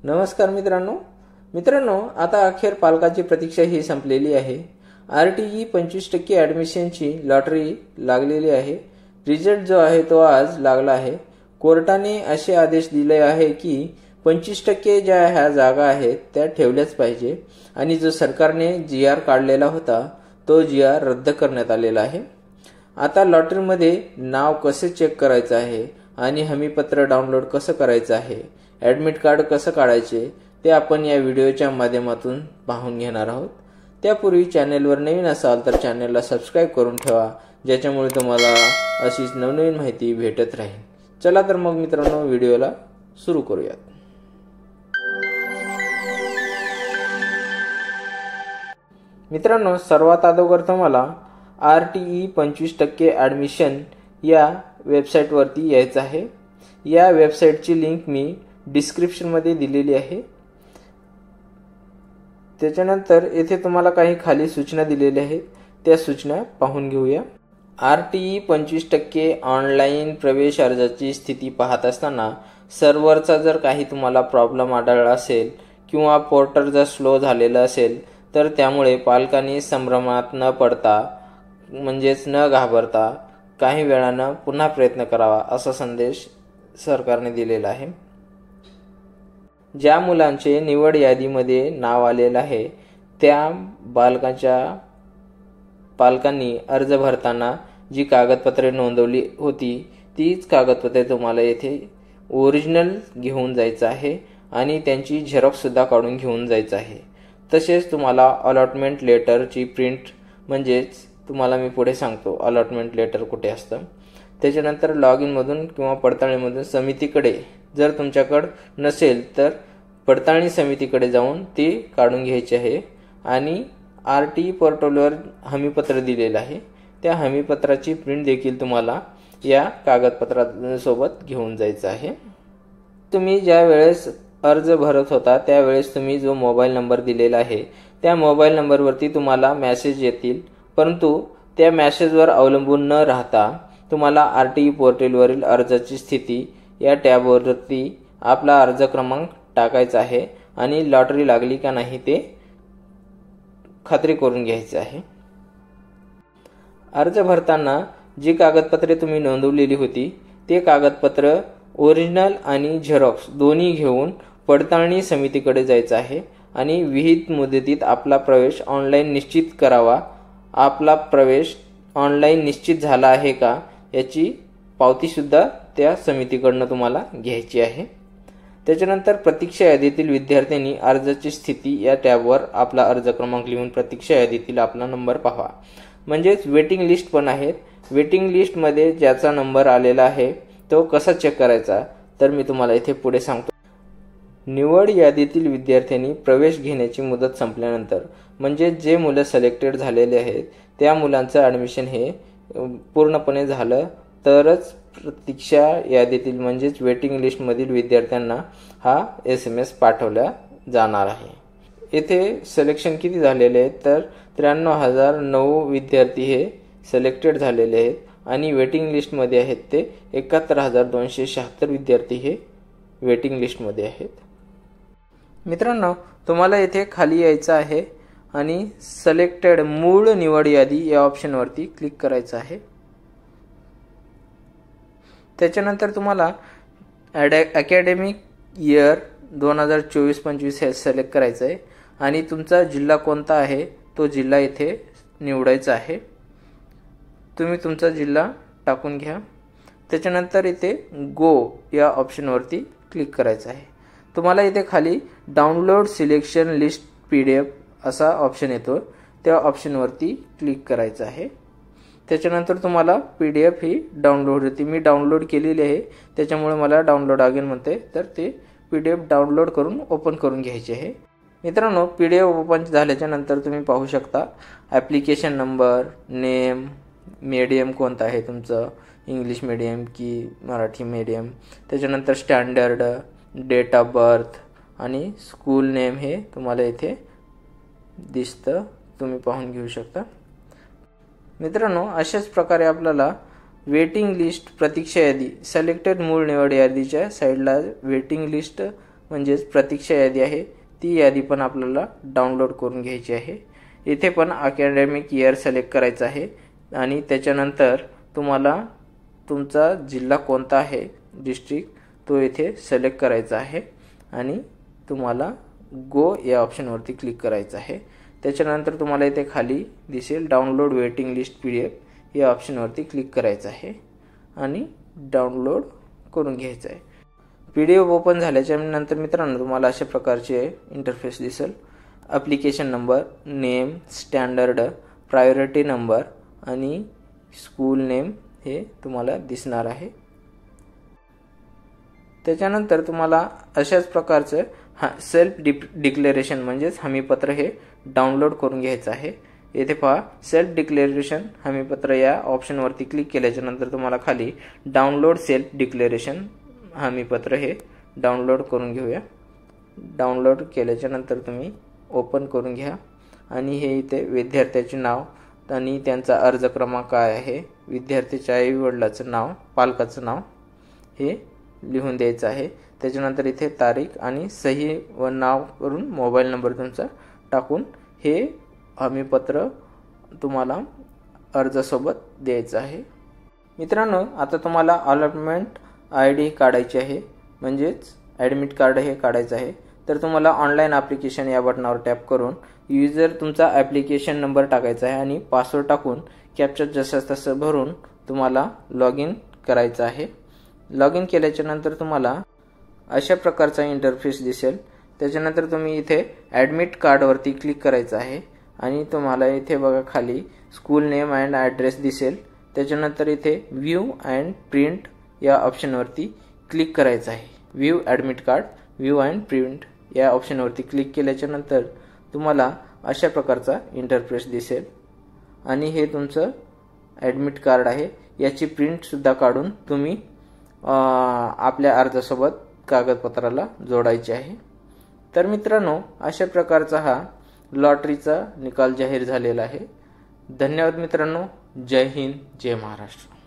नमस्कार मित्रांनो, आता अखेर पालकांची प्रतीक्षा ही संपलेली आहे। RTE 25% ॲडमिशनची लॉटरी लागलेली आहे। रिझल्ट जो आहे तो आज लागला आहे। कोर्टाने असे आदेश दिले आहे की 25% ज्या ह्या जागा आहेत त्या ठेवल्याच पाहिजे आणि जो सरकारने GR काढलेला होता तो GR रद्द करण्यात आलेला आहे। आता लॉटरीमध्ये नाव कसे चेक करायचं आहे आणि हमीपत्र डाउनलोड कसं करायचं आहे, ॲडमिट कार्ड कसं काढायचे ते आपण या व्हिडिओच्या माध्यमातून पाहून घेणार आहोत। त्यापूर्वी चॅनलवर नवीन असाल तर चॅनलला सबस्क्राइब करून ठेवा, ज्याच्यामुळे तुम्हाला अशीच नवनवीन माहिती भेटत राहील। चला तर मग मित्रांनो व्हिडिओला सुरू करूयात। मित्रांनो, सर्वात अगोदर तुम्हाला RTE 25% ॲडमिशन या वेबसाईटवरती यायचं आहे। या वेबसाईटची लिंक मी डिस्क्रिप्शनमध्ये दिलेली आहे। त्याच्यानंतर येथे तुम्हाला काही खाली सूचना दिलेल्या आहेत, त्या सूचना पाहून घेऊया। RTE 25% ऑनलाईन प्रवेश अर्जाची स्थिती पाहत असताना सर्व्हरचा जर काही तुम्हाला प्रॉब्लेम आढळला असेल किंवा पोर्टल जर स्लो झालेला असेल तर त्यामुळे पालकांनी संभ्रमात न पडता म्हणजेच न घाबरता काही वेळानं पुन्हा प्रयत्न करावा असा संदेश सरकारने दिलेला आहे। ज्या मुलांचे निवड यादीमध्ये नाव आलेलं आहे त्या पालकांनी अर्ज भरताना जी कागदपत्रे नोंदवली होती तीच कागदपत्रे तुम्हाला येथे ओरिजिनल घेऊन जायचं आहे आणि त्यांची झेरॉक्स सुद्धा काढून घेऊन जायचं आहे। तसेच तुम्हाला अलॉटमेंट लेटरची प्रिंट, म्हणजेच तुम्हाला मी पुढे सांगतो अलॉटमेंट लेटर कुठे असतं। त्याच्यानंतर लॉग इनमधून किंवा पडताळणीमधून समितीकडे जर तुमच्याकडे नसेल तर पडताळणी समितीकडे जाऊन ती काढून घ्यायची आहे आणि RTE पोर्टलवर हमीपत्र दिलेलं आहे त्या हमीपत्राची प्रिंट देखील तुम्हाला या कागदपत्रासोबत घेऊन जायचं आहे। तुम्ही ज्या वेळेस अर्ज भरत होता त्यावेळेस तुम्ही जो मोबाईल नंबर दिलेला आहे त्या मोबाईल नंबरवरती तुम्हाला मेसेज येतील, परंतु त्या मेसेजवर अवलंबून न राहता तुम्हाला RTE पोर्टलवरील अर्जाची स्थिती या टॅबवरती आपला अर्ज क्रमांक टाकायचा आहे आणि लॉटरी लागली का नाही ते खात्री करून घ्यायचे आहे। अर्ज भरताना जी कागदपत्रे तुम्ही नोंदवलेली होती ते कागदपत्र ओरिजिनल आणि झेरॉक्स दोन्ही घेऊन पडताळणी समितीकडे जायचं आहे आणि विहित मुदतीत आपला प्रवेश ऑनलाईन निश्चित करावा। आपला प्रवेश ऑनलाईन निश्चित झाला आहे का याची पावती सुद्धा त्या समितीकडून तुम्हाला घ्यायची आहे। त्याच्यानंतर प्रतीक्षा यादीतील विद्यार्थ्यांनी अर्जाची स्थिती या टॅबवर आपला अर्ज क्रमांक लिहून प्रतीक्षा यादीतील आपला नंबर पाहावा, म्हणजेच वेटिंग लिस्ट पण आहेत। वेटिंग लिस्टमध्ये ज्याचा नंबर आलेला आहे तो कसा चेक करायचा तर मी तुम्हाला इथे पुढे सांगतो। निवड यादीतील विद्यार्थ्यांनी प्रवेश घेण्याची मुदत संपल्यानंतर, म्हणजे जे मुलं सिलेक्टेड झालेले आहेत त्या मुलांचं ॲडमिशन हे पूर्णपणे झालं तरच प्रतीक्षा यादीतील म्हणजेच वेटिंग लिस्टमधील विद्यार्थ्यांना हा SMS पाठवला जाणार आहे। येथे सिलेक्शन किती झालेले आहेत तर 93,009 विद्यार्थी हे सिलेक्टेड झालेले आहेत आणि वेटिंग लिस्टमध्ये आहेत ते 71,276 विद्यार्थी हे वेटिंग लिस्टमध्ये आहेत। मित्रांनो, तुम्हाला येथे खाली यायचं आहे आणि सिलेक्टेड मूळ निवड यादी या ऑप्शनवरती क्लिक करायचं आहे। त्याच्यानंतर तुम्हाला अकॅडमिक इयर 2024-25 हे सिलेक्ट करायचं आहे आणि तुमचा जिल्हा कोणता आहे तो जिल्हा इथे निवडायचा आहे। तुम्ही तुमचा जिल्हा टाकून घ्या। त्याच्यानंतर इथे गो या ऑप्शनवरती क्लिक करायचं आहे। तुम्हाला इथे खाली डाउनलोड सिलेक्शन लिस्ट PDF असा ऑप्शन येतो, त्या ऑप्शनवरती क्लिक करायचं आहे। त्याच्यानंतर तुम्हाला PDF ही डाउनलोड होती, मी डाउनलोड केलेली आहे त्याच्यामुळे मला डाउनलोड अगेन म्हणते, तर ते PDF डाउनलोड करून ओपन करून घ्यायचे आहे। मित्रांनो, PDF ओपन झाल्याच्या नंतर तुम्ही पाहू शकता ॲप्लिकेशन नंबर, नेम, मीडियम कोणता आहे तुमचं, इंग्लिश मीडियम की मराठी मीडियम, त्याच्यानंतर स्टँडर्ड, डेट ऑफ बर्थ आणि स्कूल नेम हे तुम्हाला इथे दिसतं, तुम्ही पाहून घेऊ शकता। मित्रांनो, अशाच प्रकारे आपल्याला वेटिंग लिस्ट, प्रतीक्षा यादी, सिलेक्टेड मूळ निवड यादीच्या साईडला वेटिंग लिस्ट म्हणजेच प्रतीक्षा यादी आहे ती यादी पण आपल्याला डाउनलोड करून घ्यायची आहे। इथे पण अकॅडमिक इयर सिलेक्ट करायचं आहे आणि त्याच्यानंतर तुम्हाला तुमचा जिल्हा कोणता आहे डिस्ट्रिक्ट तो इथे सिलेक्ट करायचा आहे आणि तुम्हाला गो या ऑप्शनवरती क्लिक करायचं आहे। त्याच्यानंतर तुम्हाला इथे खाली दिसेल डाउनलोड वेटिंग लिस्ट PDF या ऑप्शनवरती क्लिक करायचं आहे आणि डाउनलोड करून घ्यायचं आहे। PDF ओपन झाल्याच्या नंतर मित्रांनो तुम्हाला अशा प्रकारचे इंटरफेस दिसेल। Application number, name, standard, priority number आणि स्कूल नेम हे तुम्हाला दिसणार आहे। त्याच्यानंतर तुम्हाला अशाच प्रकारचं सेल्फ डिक्लेरेशन म्हणजेच हमीपत्र हे डाउनलोड करून घ्यायचं आहे। येथे पहा सेल्फ डिक्लेरेशन हमीपत्र या ऑप्शनवरती क्लिक केल्याच्या नंतर तुम्हाला खाली डाउनलोड सेल्फ डिक्लेरेशन हमीपत्र हे डाउनलोड करून घेऊया। डाउनलोड केल्याच्या नंतर तुम्ही ओपन करून घ्या आणि हे इथे विद्यार्थ्याचे नाव आणि त्यांचा अर्ज क्रमांक काय आहे, विद्यार्थ्याच्या आई वडिलांचं नाव, पालकाचं नाव हे लिहून द्यायचं आहे। त्याच्यानंतर इथे तारीख आणि सही व नाव करून मोबाईल नंबर तुमचा टाकून हे हमीपत्र तुम्हाला अर्जासोबत द्यायचं आहे। मित्रांनो आता तुम्हाला अलॉटमेंट ID काढायची आहे म्हणजेच ॲडमिट कार्ड हे काढायचं आहे। तर तुम्हाला ऑनलाईन ॲप्लिकेशन या बटनावर टॅप करून यूजर तुमचा ॲप्लिकेशन नंबर टाकायचा आहे आणि पासवर्ड टाकून कॅप्चर जसं तसं भरून तुम्हाला लॉग इन करायचं आहे। लॉग इन केल्याच्या नंतर तुम्हाला अशा प्रकारचा इंटरफेस दिसेल। त्याच्यानंतर तुम्ही इथे ॲडमिट कार्डवरती क्लिक करायचं आहे आणि तुम्हाला इथे बघा खाली स्कूल नेम अँड ॲड्रेस दिसेल। त्याच्यानंतर इथे व्ह्यू अँड प्रिंट या ऑप्शनवरती क्लिक करायचं आहे। View admit card, view and print या ऑप्शनवरती क्लिक केल्याच्या नंतर तुम्हाला अशा प्रकारचा इंटरफेस दिसेल आणि हे तुमचं ॲडमिट कार्ड आहे। याची प्रिंट सुद्धा काढून तुम्ही आपल्या अर्जासोबत कागदपत्राला जोडायचे आहे। तर मित्रांनो अशा प्रकारचा हा लॉटरीचा निकाल जाहीर झालेला आहे। धन्यवाद मित्रांनो। जय हिंद, जय महाराष्ट्र।